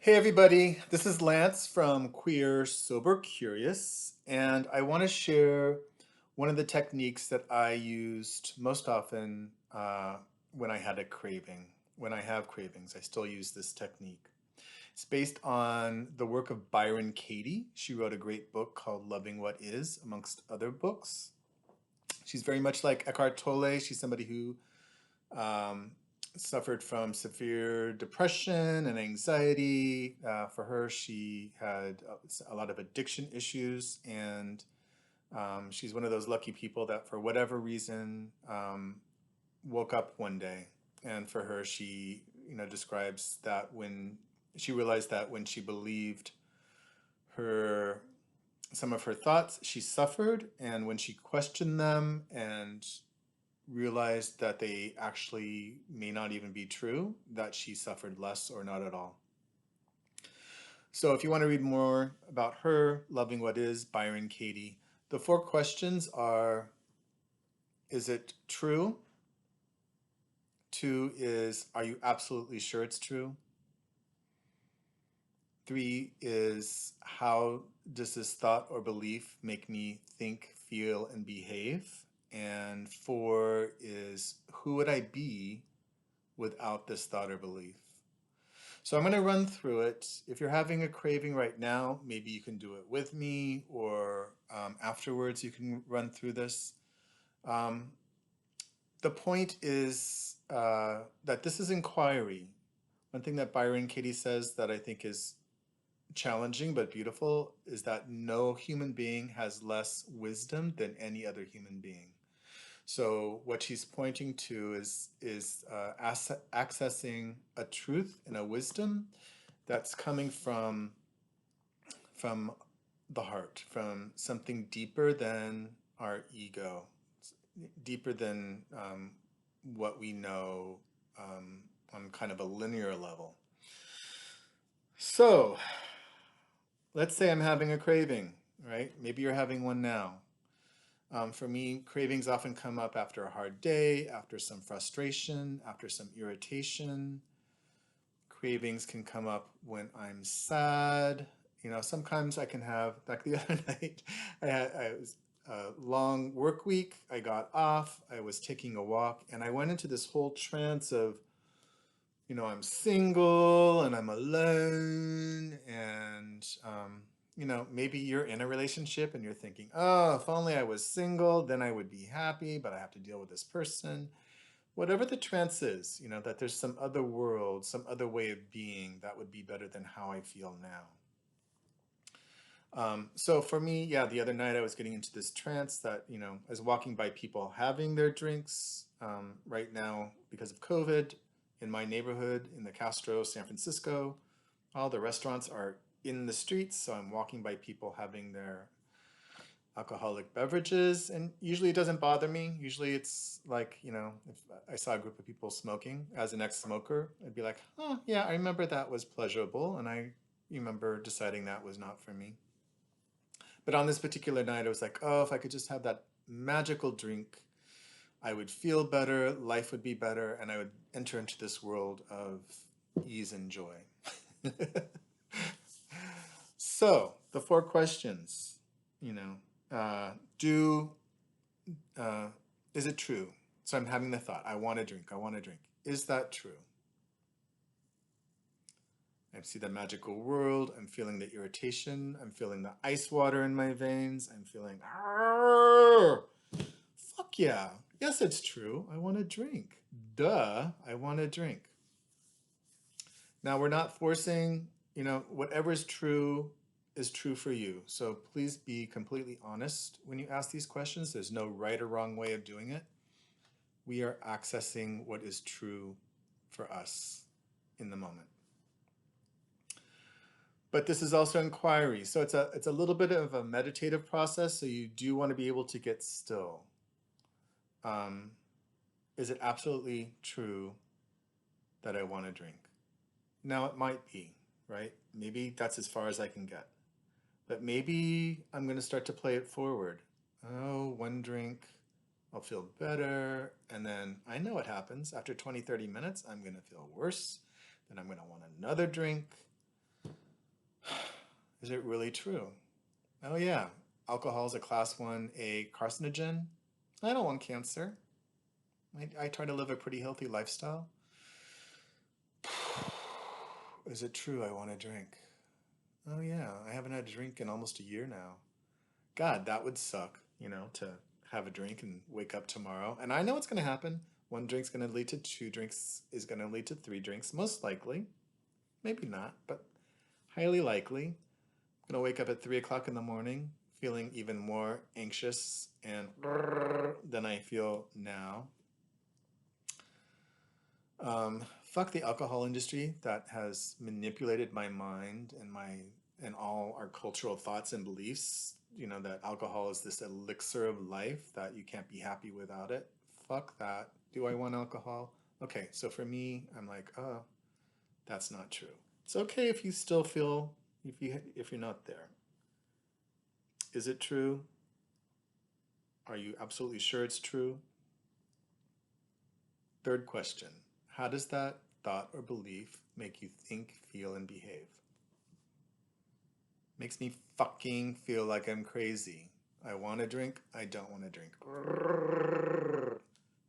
Hey everybody, this is Lance from Queer Sober Curious, and I want to share one of the techniques that I used most often when I had a craving. When I have cravings, I still use this technique. It's based on the work of Byron Katie. She wrote a great book called Loving What Is, amongst other books. She's very much like Eckhart Tolle. She's somebody who um, suffered from severe depression and anxiety. For her, she had a lot of addiction issues, and she's one of those lucky people that, for whatever reason, woke up one day. And for her, she, describes that when she realized that when she believed her some of her thoughts, she suffered, and when she questioned them and realized that they actually may not even be true, that she suffered less or not at all. So if you want to read more about her, Loving What Is, Byron Katie, the four questions are: is it true? Two is, are you absolutely sure it's true? Three is, how does this thought or belief make me think, feel, and behave? And four is, who would I be without this thought or belief? So I'm going to run through it. If you're having a craving right now, maybe you can do it with me, or afterwards you can run through this. Um, the point is that this is inquiry. One thing that Byron Katie says that I think is challenging but beautiful is that no human being has less wisdom than any other human being. So what she's pointing to is accessing a truth and a wisdom that's coming from the heart, from something deeper than our ego, deeper than what we know on kind of a linear level. So let's say I'm having a craving, right? Maybe you're having one now. For me, cravings often come up after a hard day, after some frustration, after some irritation. Cravings can come up when I'm sad. Sometimes I can have, like the other night, I was a long work week. I got off, I was taking a walk, and I went into this whole trance of, I'm single and I'm alone, and maybe you're in a relationship and you're thinking, oh, if only I was single, then I would be happy, but I have to deal with this person. Whatever the trance is, that there's some other world, some other way of being that would be better than how I feel now. So for me, yeah, the other night I was getting into this trance that, I was walking by people having their drinks. Right now, because of COVID, in my neighborhood, in the Castro, San Francisco, all the restaurants are in the streets. So I'm walking by people having their alcoholic beverages, and usually it doesn't bother me. Usually it's like, if I saw a group of people smoking as an ex-smoker, I'd be like, oh yeah, I remember that was pleasurable, and I remember deciding that was not for me. But on this particular night, I was like, oh, if I could just have that magical drink, I would feel better, life would be better, and I would enter into this world of ease and joy. So the four questions, do uh, is it true? So I'm having the thought, I want to drink, I want to drink. Is that true? I see the magical world. I'm feeling the irritation. I'm feeling the ice water in my veins. I'm feeling, fuck yeah. Yes, it's true. I want to drink. Duh, I want to drink. Now, we're not forcing, whatever is true for you. So please be completely honest when you ask these questions. There's no right or wrong way of doing it. We are accessing what is true for us in the moment. But this is also inquiry. So it's a little bit of a meditative process. So you do want to be able to get still. Um, is it absolutely true that I want to drink? Now it might be, right? Maybe that's as far as I can get. But maybe I'm going to start to play it forward. Oh, one drink, I'll feel better. And then I know what happens. After 20, 30 minutes, I'm going to feel worse. Then I'm going to want another drink. Is it really true? Oh, yeah. Alcohol is a class 1A carcinogen. I don't want cancer. I try to live a pretty healthy lifestyle. Is it true I want to drink? Oh, yeah. I haven't had a drink in almost a year now. God, that would suck, to have a drink and wake up tomorrow. And I know it's going to happen. One drink's going to lead to two drinks, is going to lead to three drinks, most likely. Maybe not, but highly likely. I'm going to wake up at 3 o'clock in the morning feeling even more anxious and than I feel now. Fuck the alcohol industry that has manipulated my mind and all our cultural thoughts and beliefs. That alcohol is this elixir of life that you can't be happy without it. Fuck that. Do I want alcohol? Okay, so for me, I'm like, oh, that's not true. It's okay if you still feel if you're not there. Is it true? Are you absolutely sure it's true? Third question. How does that thought or belief make you think, feel, and behave? Makes me fucking feel like I'm crazy. I want to drink. I don't want to drink.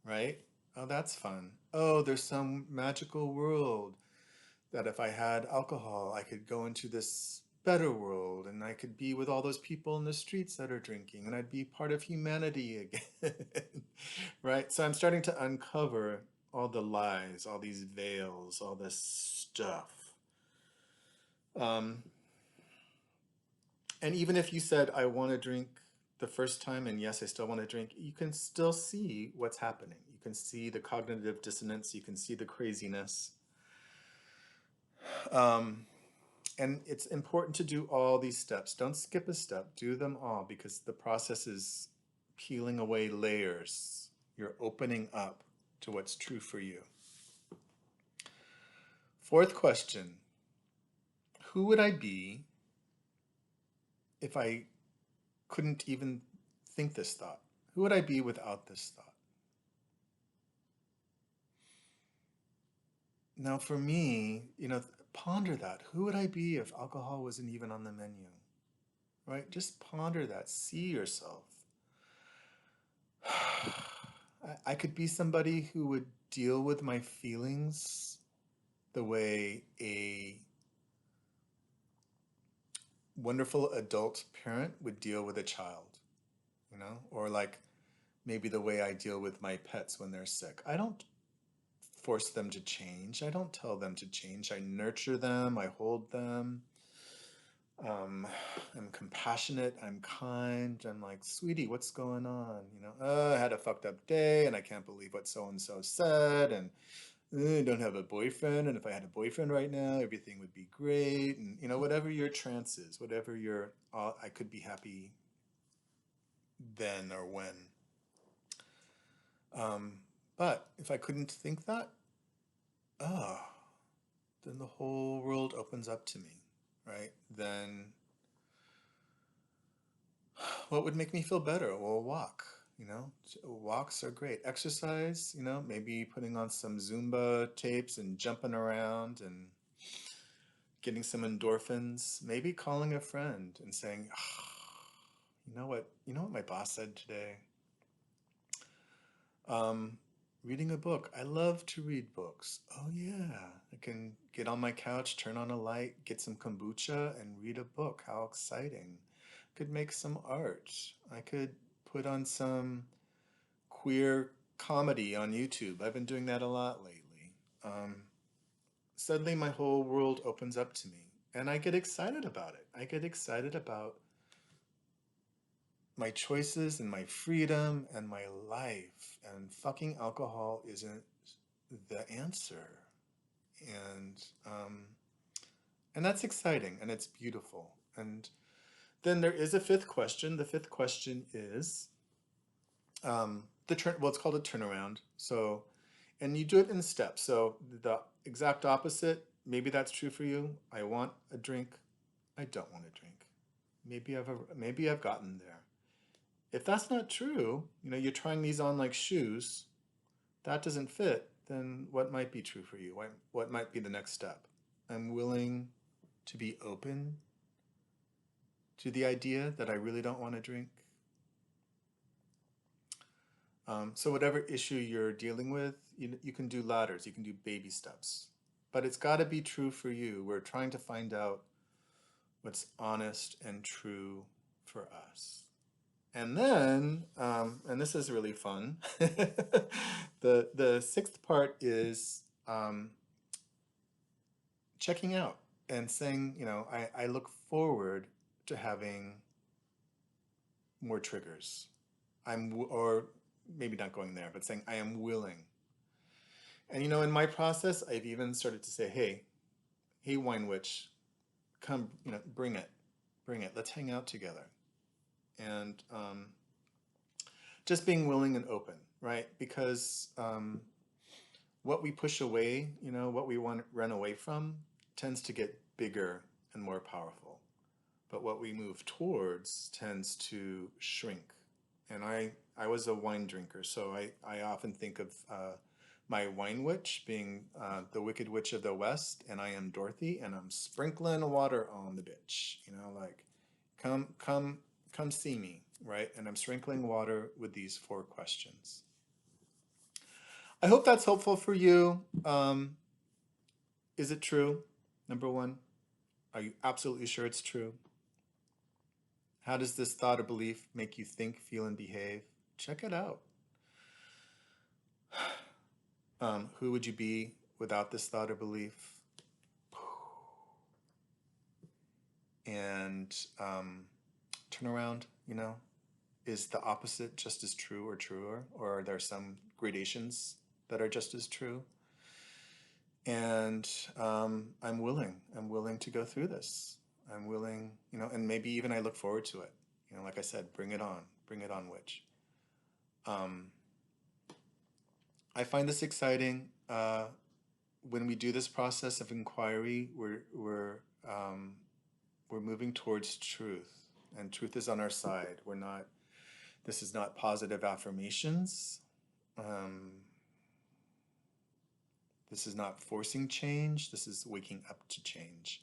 Right? Oh, that's fun. Oh, there's some magical world that if I had alcohol, I could go into this better world and I could be with all those people in the streets that are drinking and I'd be part of humanity again. Right? So I'm starting to uncover all the lies, all these veils, all this stuff. Um, and even if you said, I want to drink the first time, and yes, I still want to drink, you can still see what's happening. You can see the cognitive dissonance, you can see the craziness. Um, and it's important to do all these steps. Don't skip a step, do them all because the process is peeling away layers. You're opening up to what's true for you. Fourth question. Who would I be if I couldn't even think this thought? Who would I be without this thought? Now, for me, ponder that. Who would I be if alcohol wasn't even on the menu? Right? Just ponder that. See yourself. I could be somebody who would deal with my feelings the way a wonderful adult parent would deal with a child, or like maybe the way I deal with my pets when they're sick. I don't force them to change. I don't tell them to change. I nurture them. I hold them. Um, I'm compassionate. I'm kind. I'm like, sweetie, what's going on? I had a fucked up day and I can't believe what so and so said. And I don't have a boyfriend. And if I had a boyfriend right now, everything would be great. And, whatever your trance is, whatever your, I could be happy then or when. But if I couldn't think that, oh, then the whole world opens up to me, right? Then what would make me feel better? Well, walk, walks are great. Exercise, maybe putting on some Zumba tapes and jumping around and getting some endorphins. Maybe calling a friend and saying, oh, you know what my boss said today? Um, Reading a book. I love to read books. Oh yeah, I can get on my couch, turn on a light, get some kombucha, and read a book. How exciting. Could make some art. I could put on some queer comedy on YouTube. I've been doing that a lot lately. Suddenly my whole world opens up to me and I get excited about it. I get excited about my choices and my freedom and my life. And fucking alcohol isn't the answer. And um, and that's exciting and it's beautiful. And then there is a fifth question. The fifth question is well, it's called a turnaround. So, and you do it in steps. So the exact opposite. Maybe that's true for you. I want a drink. I don't want a drink. Maybe I've gotten there. If that's not true, you're trying these on like shoes, that doesn't fit, then what might be true for you? What might be the next step? I'm willing to be open to the idea that I really don't want to drink. So whatever issue you're dealing with, you can do ladders, you can do baby steps. But it's got to be true for you. We're trying to find out what's honest and true for us. And then, and this is really fun, the sixth part is checking out and saying, I look forward to having more triggers. Or maybe not going there, but saying I am willing. And in my process, I've even started to say, hey, wine witch, come, bring it, Let's hang out together. And just being willing and open, right? Because what we push away, what we want to run away from, tends to get bigger and more powerful. But what we move towards tends to shrink. And I was a wine drinker, so I often think of my wine witch being the Wicked Witch of the West, and I am Dorothy, and I'm sprinkling water on the bitch, like, come see me, right? And I'm sprinkling water with these 4 questions. I hope that's helpful for you. Is it true? Number 1, are you absolutely sure it's true? How does this thought or belief make you think, feel, and behave? Check it out. Who would you be without this thought or belief? And turn around, is the opposite just as true or truer? Or are there some gradations that are just as true? And I'm willing to go through this. I'm willing, and maybe even I look forward to it. Like I said, bring it on, witch. I find this exciting. When we do this process of inquiry, we're moving towards truth, and truth is on our side. This is not positive affirmations. This is not forcing change. This is waking up to change.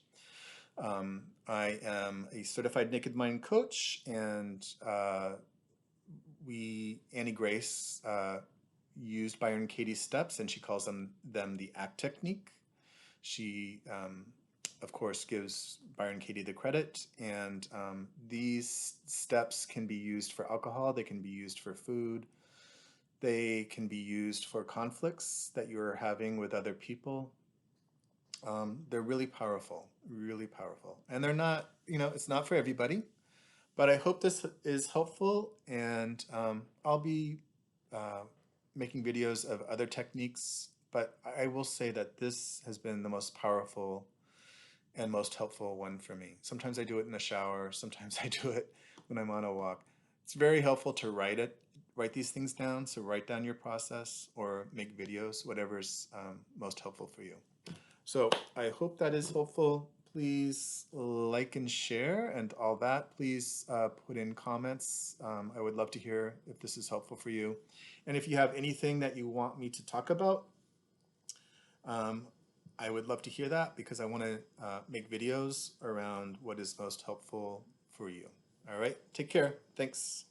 I am a certified naked mind coach, and Annie Grace used Byron Katie's steps, and she calls them the ACT technique. She, of course, gives Byron Katie the credit, and these steps can be used for alcohol, they can be used for food, they can be used for conflicts that you're having with other people. They're really powerful, and they're not, it's not for everybody. But I hope this is helpful, and I'll be making videos of other techniques, but I will say that this has been the most powerful and most helpful one for me. Sometimes I do it in the shower, sometimes I do it when I'm on a walk. It's very helpful to write these things down, so write down your process or make videos, whatever's most helpful for you. So I hope that is helpful. Please like and share and all that. Please put in comments. I would love to hear if this is helpful for you. And if you have anything that you want me to talk about, I would love to hear that, because I want to make videos around what is most helpful for you. All right, take care. Thanks.